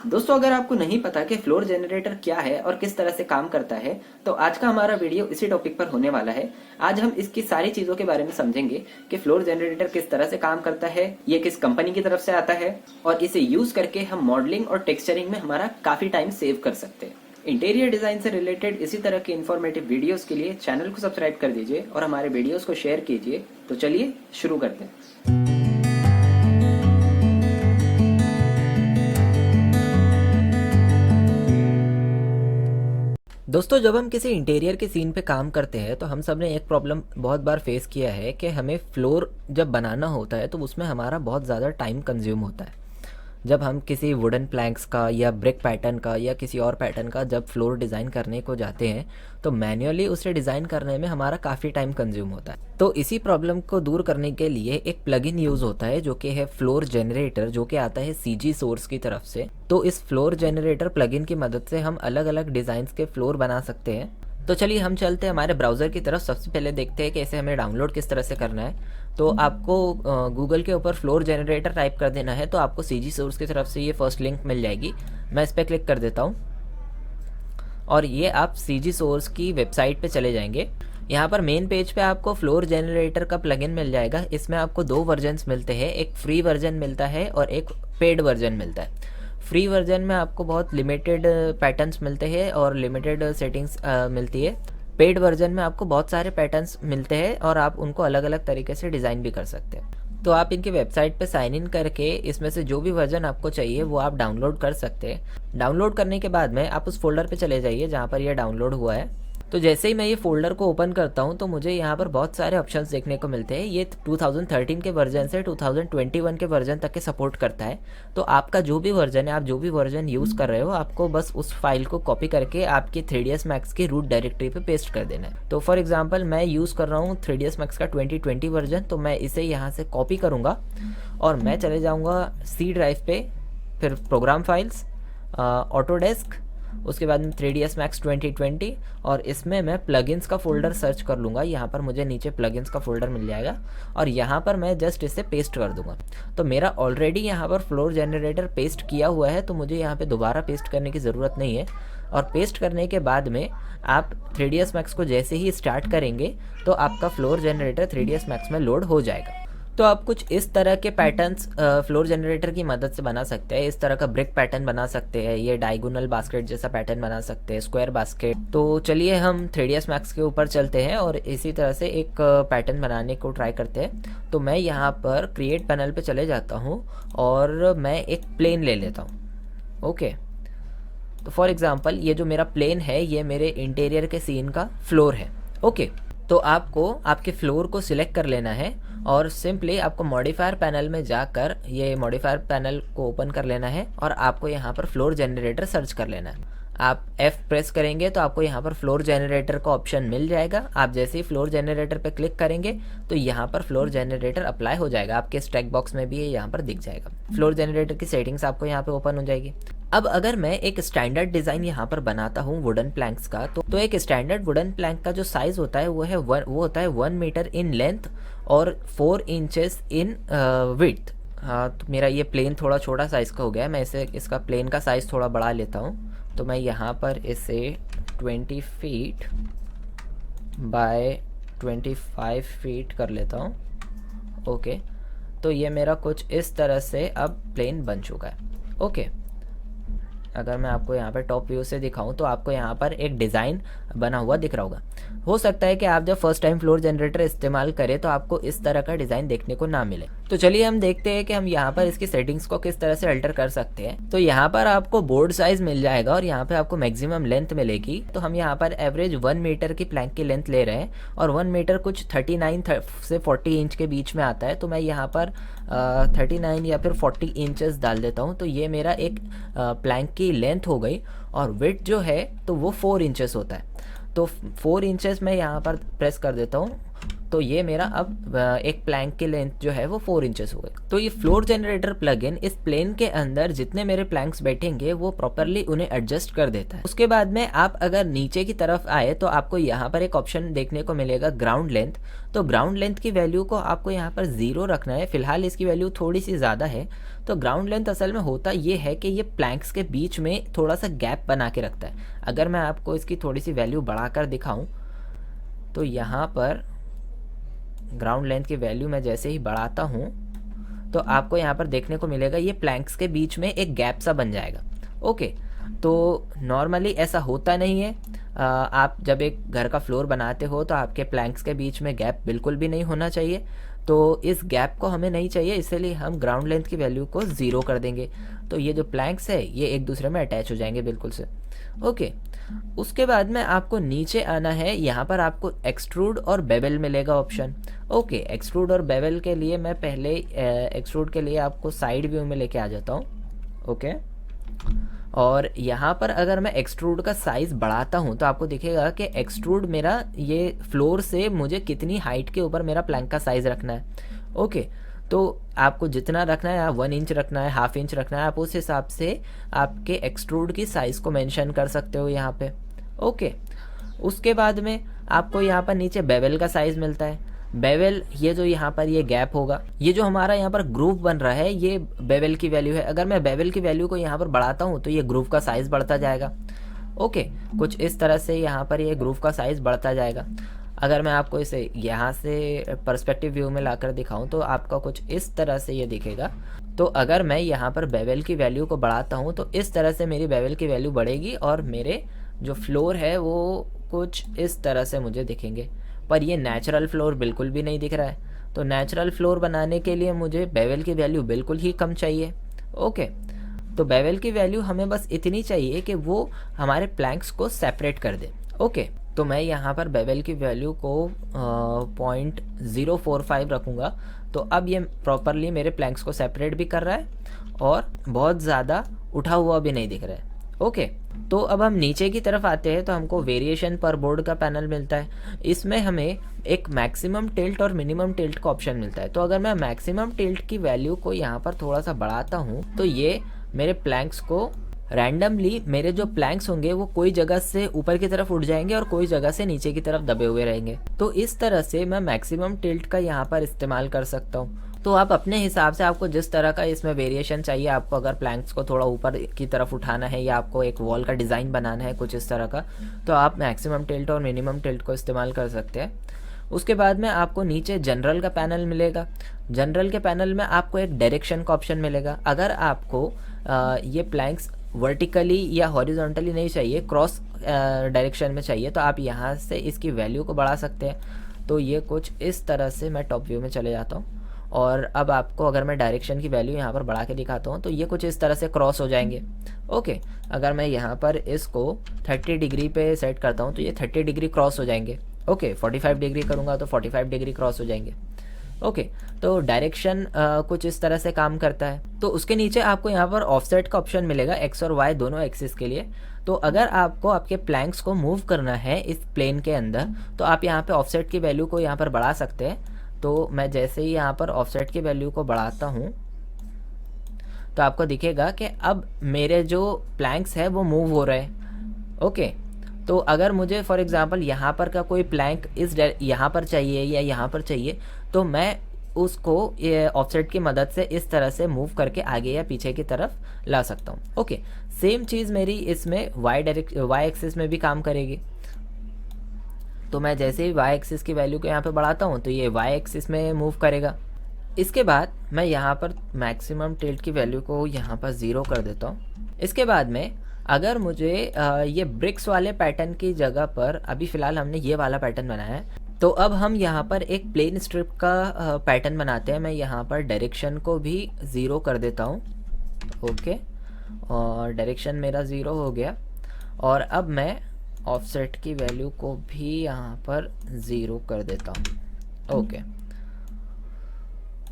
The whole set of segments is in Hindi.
दोस्तों, अगर आपको नहीं पता कि फ्लोर जनरेटर क्या है और किस तरह से काम करता है, तो आज का हमारा वीडियो इसी टॉपिक पर होने वाला है। आज हम इसकी सारी चीजों के बारे में समझेंगे कि फ्लोर जनरेटर किस तरह से काम करता है, ये किस कंपनी की तरफ से आता है और इसे यूज करके हम मॉडलिंग और टेक्सचरिंग में हमारा काफी टाइम सेव कर सकते हैं। इंटीरियर डिजाइन से रिलेटेड इसी तरह के इन्फॉर्मेटिव वीडियोस के लिए चैनल को सब्सक्राइब कर दीजिए और हमारे वीडियोस को शेयर कीजिए। तो चलिए शुरू करते हैं। दोस्तों, जब हम किसी इंटीरियर के सीन पे काम करते हैं तो हम सब ने एक प्रॉब्लम बहुत बार फेस किया है कि हमें फ्लोर जब बनाना होता है तो उसमें हमारा बहुत ज़्यादा टाइम कंज्यूम होता है। जब हम किसी वुडन प्लैंक्स का या ब्रिक पैटर्न का या किसी और पैटर्न का जब फ्लोर डिज़ाइन करने को जाते हैं तो मैन्युअली उसे डिज़ाइन करने में हमारा काफ़ी टाइम कंज्यूम होता है। तो इसी प्रॉब्लम को दूर करने के लिए एक प्लगइन यूज़ होता है जो कि है फ्लोर जनरेटर, जो कि आता है सीजी सोर्स की तरफ से। तो इस फ्लोर जनरेटर प्लगइन की मदद से हम अलग अलग डिज़ाइंस के फ्लोर बना सकते हैं। तो चलिए हम चलते हैं हमारे ब्राउज़र की तरफ। सबसे पहले देखते हैं कि इसे हमें डाउनलोड किस तरह से करना है। तो आपको गूगल के ऊपर फ्लोर जनरेटर टाइप कर देना है तो आपको सीजी सोर्स की तरफ से ये फर्स्ट लिंक मिल जाएगी। मैं इस पर क्लिक कर देता हूँ और ये आप सीजी सोर्स की वेबसाइट पे चले जाएंगे। यहाँ पर मेन पेज पे आपको फ्लोर जनरेटर का प्लगइन मिल जाएगा। इसमें आपको दो वर्जन्स मिलते हैं, एक फ्री वर्जन मिलता है और एक पेड वर्जन मिलता है। फ्री वर्जन में आपको बहुत लिमिटेड पैटर्न्स मिलते हैं और लिमिटेड सेटिंग्स मिलती है। पेड वर्जन में आपको बहुत सारे पैटर्न्स मिलते हैं और आप उनको अलग अलग तरीके से डिज़ाइन भी कर सकते हैं। तो आप इनकी वेबसाइट पे साइन इन करके इसमें से जो भी वर्जन आपको चाहिए वो आप डाउनलोड कर सकते हैं। डाउनलोड करने के बाद में आप उस फोल्डर पे चले जाइए जहाँ पर यह डाउनलोड हुआ है। तो जैसे ही मैं ये फोल्डर को ओपन करता हूँ तो मुझे यहाँ पर बहुत सारे ऑप्शंस देखने को मिलते हैं। ये 2013 के वर्जन से 2021 के वर्जन तक के सपोर्ट करता है। तो आपका जो भी वर्जन है, आप जो भी वर्जन यूज़ कर रहे हो, आपको बस उस फाइल को कॉपी करके आपकी 3ds Max की रूट डायरेक्टरी पे पेस्ट कर देना है। तो फॉर एग्जांपल मैं यूज़ कर रहा हूँ 3ds Max का 2020 वर्जन, तो मैं इसे यहाँ से कॉपी करूँगा और मैं चले जाऊँगा सी ड्राइव पे, फिर प्रोग्राम फाइल्स, ऑटोडेस्क, उसके बाद में 3ds Max 2020 और इसमें मैं प्लगइन्स का फोल्डर सर्च कर लूँगा। यहाँ पर मुझे नीचे प्लगइन्स का फोल्डर मिल जाएगा और यहाँ पर मैं जस्ट इसे पेस्ट कर दूँगा। तो मेरा ऑलरेडी यहाँ पर फ्लोर जनरेटर पेस्ट किया हुआ है तो मुझे यहाँ पे दोबारा पेस्ट करने की ज़रूरत नहीं है। और पेस्ट करने के बाद में आप 3ds Max को जैसे ही स्टार्ट करेंगे तो आपका फ्लोर जनरेटर 3ds Max में लोड हो जाएगा। तो आप कुछ इस तरह के पैटर्न्स फ्लोर जनरेटर की मदद से बना सकते हैं। इस तरह का ब्रिक पैटर्न बना सकते हैं, ये डायगोनल बास्केट जैसा पैटर्न बना सकते हैं, स्क्वायर बास्केट। तो चलिए हम 3ds Max के ऊपर चलते हैं और इसी तरह से एक पैटर्न बनाने को ट्राई करते हैं। तो मैं यहाँ पर क्रिएट पैनल पे चले जाता हूँ और मैं एक प्लेन ले लेता हूँ। ओके, तो फॉर एग्जाम्पल ये जो मेरा प्लेन है ये मेरे इंटीरियर के सीन का फ्लोर है। ओके, तो आपको आपके फ्लोर को सिलेक्ट कर लेना है और सिंपली आपको मॉडिफायर पैनल में जाकर ये मॉडिफायर पैनल को ओपन कर लेना है और आपको यहाँ पर फ्लोर जनरेटर सर्च कर लेना है। आप F प्रेस करेंगे तो आपको यहाँ पर फ्लोर जनरेटर का ऑप्शन मिल जाएगा। आप जैसे ही फ्लोर जनरेटर पे क्लिक करेंगे तो यहाँ पर फ्लोर जनरेटर अप्लाई हो जाएगा। आपके स्टैक बॉक्स में भी ये यहाँ पर दिख जाएगा। फ्लोर जनरेटर की सेटिंग्स आपको यहाँ पे ओपन हो जाएगी। अब अगर मैं एक स्टैंडर्ड डिज़ाइन यहाँ पर बनाता हूँ वुडन प्लैंक्स का, तो एक स्टैंडर्ड वुडन प्लैंक का जो साइज़ होता है वो होता है 1 मीटर इन लेंथ और 4 इंचेस इन विड्थ। हाँ, तो मेरा ये प्लेन थोड़ा छोटा साइज़ का हो गया है। मैं इसका प्लेन का साइज़ थोड़ा बढ़ा लेता हूँ। तो मैं यहाँ पर इसे 20 फीट बाय 25 फीट कर लेता हूँ। ओके, तो ये मेरा कुछ इस तरह से अब प्लेन बन चुका है। ओके, अगर मैं आपको यहाँ पर टॉप व्यू से दिखाऊं तो आपको यहाँ पर एक डिज़ाइन बना हुआ दिख रहा होगा। हो सकता है कि आप जब फर्स्ट टाइम फ्लोर जनरेटर इस्तेमाल करें तो आपको इस तरह का डिज़ाइन देखने को ना मिले। तो चलिए हम देखते हैं कि हम यहाँ पर इसकी सेटिंग्स को किस तरह से अल्टर कर सकते हैं। तो यहाँ पर आपको बोर्ड साइज मिल जाएगा और यहाँ पे आपको मैक्सिमम लेंथ मिलेगी। तो हम यहाँ पर एवरेज 1 मीटर की प्लैंक की लेंथ ले रहे हैं और 1 मीटर कुछ 39 से 40 इंच के बीच में आता है। तो मैं यहाँ पर 39 या फिर 40 इंचेस डाल देता हूँ। तो ये मेरा एक प्लैंक की लेंथ हो गई और विड्थ जो है तो वो 4 इंचेस होता है। तो 4 इंचेस मैं यहाँ पर प्रेस कर देता हूँ तो ये मेरा अब एक प्लैंक की लेंथ जो है वो 4 इंचेस हो गई। तो ये फ्लोर जनरेटर प्लगइन इस प्लेन के अंदर जितने मेरे प्लैंक्स बैठेंगे वो प्रॉपरली उन्हें एडजस्ट कर देता है। उसके बाद में आप अगर नीचे की तरफ आए तो आपको यहाँ पर एक ऑप्शन देखने को मिलेगा ग्राउंड लेंथ। तो ग्राउंड लेंथ की वैल्यू को आपको यहाँ पर 0 रखना है। फिलहाल इसकी वैल्यू थोड़ी सी ज़्यादा है। तो ग्राउंड लेंथ असल में होता ये है कि ये प्लैंक्स के बीच में थोड़ा सा गैप बना के रखता है। अगर मैं आपको इसकी थोड़ी सी वैल्यू बढ़ाकर दिखाऊं तो यहाँ पर ग्राउंड लेंथ की वैल्यू मैं जैसे ही बढ़ाता हूँ तो आपको यहाँ पर देखने को मिलेगा ये प्लैंक्स के बीच में एक गैप सा बन जाएगा। ओके, तो नॉर्मली ऐसा होता नहीं है। आप जब एक घर का फ्लोर बनाते हो तो आपके प्लैंक्स के बीच में गैप बिल्कुल भी नहीं होना चाहिए। तो इस गैप को हमें नहीं चाहिए, इसलिए हम ग्राउंड लेंथ की वैल्यू को 0 कर देंगे। तो ये जो प्लैंक्स है ये एक दूसरे में अटैच हो जाएंगे बिल्कुल से। ओके, उसके बाद में आपको नीचे आना है। यहाँ पर आपको एक्सट्रूड और बेवल मिलेगा ऑप्शन। ओके, एक्सट्रूड और बेवल के लिए मैं पहले एक्सट्रूड के लिए आपको साइड व्यू में लेके आ जाता हूँ। ओके, और यहाँ पर अगर मैं एक्सट्रूड का साइज़ बढ़ाता हूँ तो आपको दिखेगा कि एक्सट्रूड मेरा ये फ्लोर से मुझे कितनी हाइट के ऊपर मेरा प्लैंक का साइज़ रखना है। ओके, तो आपको जितना रखना है, 1 इंच रखना है, हाफ इंच रखना है, आप उस हिसाब से आपके एक्सट्रूड की साइज़ को मेंशन कर सकते हो यहाँ पे। ओके, उसके बाद में आपको यहाँ पर नीचे बेवल का साइज़ मिलता है। बेवल ये जो यहाँ पर ये गैप होगा, ये जो हमारा यहाँ पर ग्रूव बन रहा है ये बेवल की वैल्यू है। अगर मैं बेवल की वैल्यू को यहाँ पर बढ़ाता हूँ तो ये ग्रूव का साइज़ बढ़ता जाएगा। ओके, कुछ इस तरह से यहाँ पर ये ग्रूव का साइज़ बढ़ता जाएगा। अगर मैं आपको इसे यहाँ से पर्सपेक्टिव व्यू में लाकर दिखाऊं तो आपका कुछ इस तरह से ये दिखेगा। तो अगर मैं यहाँ पर बेवल की वैल्यू को बढ़ाता हूँ तो इस तरह से मेरी बेवल की वैल्यू बढ़ेगी और मेरे जो फ्लोर है वो कुछ इस तरह से मुझे दिखेंगे। पर ये नेचुरल फ्लोर बिल्कुल भी नहीं दिख रहा है। तो नेचुरल फ्लोर बनाने के लिए मुझे बेवल की वैल्यू बिल्कुल ही कम चाहिए। ओके, तो बेवल की वैल्यू हमें बस इतनी चाहिए कि वो हमारे प्लैंक्स को सेपरेट कर दे। ओके, तो मैं यहाँ पर बेवल की वैल्यू को 0.045 रखूँगा। तो अब ये प्रॉपरली मेरे प्लैंक्स को सेपरेट भी कर रहा है और बहुत ज़्यादा उठा हुआ भी नहीं दिख रहा है। ओके, तो अब हम नीचे की तरफ आते हैं तो हमको वेरिएशन पर बोर्ड का पैनल मिलता है। इसमें हमें एक मैक्सिमम टिल्ट और मिनिमम टिल्ट का ऑप्शन मिलता है। तो अगर मैं मैक्सिमम टिल्ट की वैल्यू को यहाँ पर थोड़ा सा बढ़ाता हूँ तो ये मेरे प्लैंक्स को रैंडमली, मेरे जो प्लैंक्स होंगे वो कोई जगह से ऊपर की तरफ उठ जाएंगे और कोई जगह से नीचे की तरफ दबे हुए रहेंगे। तो इस तरह से मैं मैक्सिमम टिल्ट का यहाँ पर इस्तेमाल कर सकता हूँ। तो आप अपने हिसाब से, आपको जिस तरह का इसमें वेरिएशन चाहिए, आपको अगर प्लैंक्स को थोड़ा ऊपर की तरफ उठाना है या आपको एक वॉल का डिज़ाइन बनाना है कुछ इस तरह का, तो आप मैक्सिमम टिल्ट और मिनिमम टिल्ट को इस्तेमाल कर सकते हैं। उसके बाद में आपको नीचे जनरल का पैनल मिलेगा। जनरल के पैनल में आपको एक डायरेक्शन का ऑप्शन मिलेगा। अगर आपको ये प्लैंक्स वर्टिकली या हॉरिजॉन्टली नहीं चाहिए, क्रॉस डायरेक्शन में चाहिए, तो आप यहाँ से इसकी वैल्यू को बढ़ा सकते हैं। तो ये कुछ इस तरह से मैं टॉप व्यू में चले जाता हूँ और अब आपको अगर मैं डायरेक्शन की वैल्यू यहाँ पर बढ़ा के दिखाता हूँ तो ये कुछ इस तरह से क्रॉस हो जाएंगे। ओके, अगर मैं यहाँ पर इसको 30 डिग्री पे सेट करता हूँ तो ये 30 डिग्री क्रॉस हो जाएंगे। ओके, 45 डिग्री करूँगा तो 45 डिग्री क्रॉस हो जाएंगे। ओके, तो डायरेक्शन कुछ इस तरह से काम करता है। तो उसके नीचे आपको यहाँ पर ऑफसेट का ऑप्शन मिलेगा, एक्स और वाई दोनों एक्सिस के लिए। तो अगर आपको आपके प्लैंक्स को मूव करना है इस प्लेन के अंदर तो आप यहाँ पे ऑफसेट की वैल्यू को यहाँ पर बढ़ा सकते हैं। तो मैं जैसे ही यहाँ पर ऑफसेट की वैल्यू को बढ़ाता हूँ तो आपको दिखेगा कि अब मेरे जो प्लैंक्स है वो मूव हो रहे हैं। ओके, तो अगर मुझे फॉर एग्जांपल यहाँ पर का कोई प्लैंक यहाँ पर चाहिए या यहाँ पर चाहिए तो मैं उसको ऑफसेट की मदद से इस तरह से मूव करके आगे या पीछे की तरफ ला सकता हूँ। ओके, सेम चीज़ मेरी इसमें वाई एक्सिस में भी काम करेगी। तो मैं जैसे ही वाई एक्सिस की वैल्यू को यहाँ पे बढ़ाता हूँ तो ये वाई एक्सिस में मूव करेगा। इसके बाद मैं यहाँ पर मैक्सिमम टिल्ट की वैल्यू को यहाँ पर 0 कर देता हूँ। इसके बाद में अगर मुझे ये ब्रिक्स वाले पैटर्न की जगह पर, अभी फ़िलहाल हमने ये वाला पैटर्न बनाया है, तो अब हम यहाँ पर एक प्लेन स्ट्रिप का पैटर्न बनाते हैं। मैं यहाँ पर डायरेक्शन को भी 0 कर देता हूँ। ओके, और डायरेक्शन मेरा 0 हो गया और अब मैं ऑफसेट की वैल्यू को भी यहाँ पर 0 कर देता हूँ। ओके,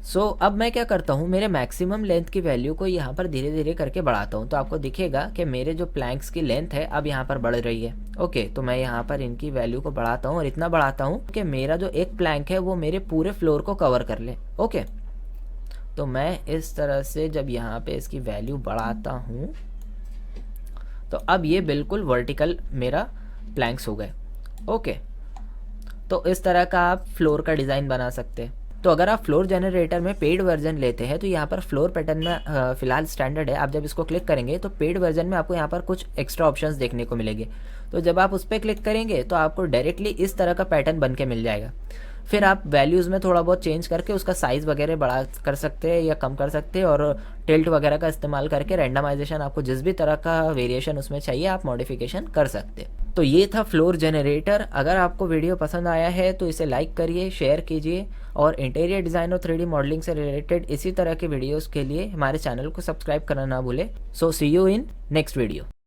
सो अब मैं क्या करता हूँ, मेरे मैक्सिमम लेंथ की वैल्यू को यहाँ पर धीरे धीरे करके बढ़ाता हूँ। तो आपको दिखेगा कि मेरे जो प्लैंक्स की लेंथ है अब यहाँ पर बढ़ रही है। ओके, तो मैं यहाँ पर इनकी वैल्यू को बढ़ाता हूँ और इतना बढ़ाता हूँ कि मेरा जो एक प्लैंक है वो मेरे पूरे फ्लोर को कवर कर ले। ओके, तो मैं इस तरह से जब यहाँ पे इसकी वैल्यू बढ़ाता हूँ तो अब ये बिल्कुल वर्टिकल मेरा प्लैंक्स हो गए। ओके, तो इस तरह का आप फ्लोर का डिज़ाइन बना सकते हैं। तो अगर आप फ्लोर जनरेटर में पेड वर्जन लेते हैं तो यहाँ पर फ्लोर पैटर्न में फ़िलहाल स्टैंडर्ड है। आप जब इसको क्लिक करेंगे तो पेड वर्जन में आपको यहाँ पर कुछ एक्स्ट्रा ऑप्शंस देखने को मिलेंगे। तो जब आप उस पर क्लिक करेंगे तो आपको डायरेक्टली इस तरह का पैटर्न बन के मिल जाएगा। फिर आप वैल्यूज़ में थोड़ा बहुत चेंज करके उसका साइज़ वगैरह बड़ा कर सकते हैं या कम कर सकते हैं, और टिल्ट वगैरह का इस्तेमाल करके रैंडमाइजेशन, आपको जिस भी तरह का वेरिएशन उसमें चाहिए आप मॉडिफिकेशन कर सकते हैं। तो ये था फ्लोर जनरेटर। अगर आपको वीडियो पसंद आया है तो इसे लाइक करिए, शेयर कीजिए, और इंटीरियर डिज़ाइन और 3D मॉडलिंग से रिलेटेड इसी तरह के वीडियोज़ के लिए हमारे चैनल को सब्सक्राइब करना ना भूलें। सो सी यू इन नेक्स्ट वीडियो।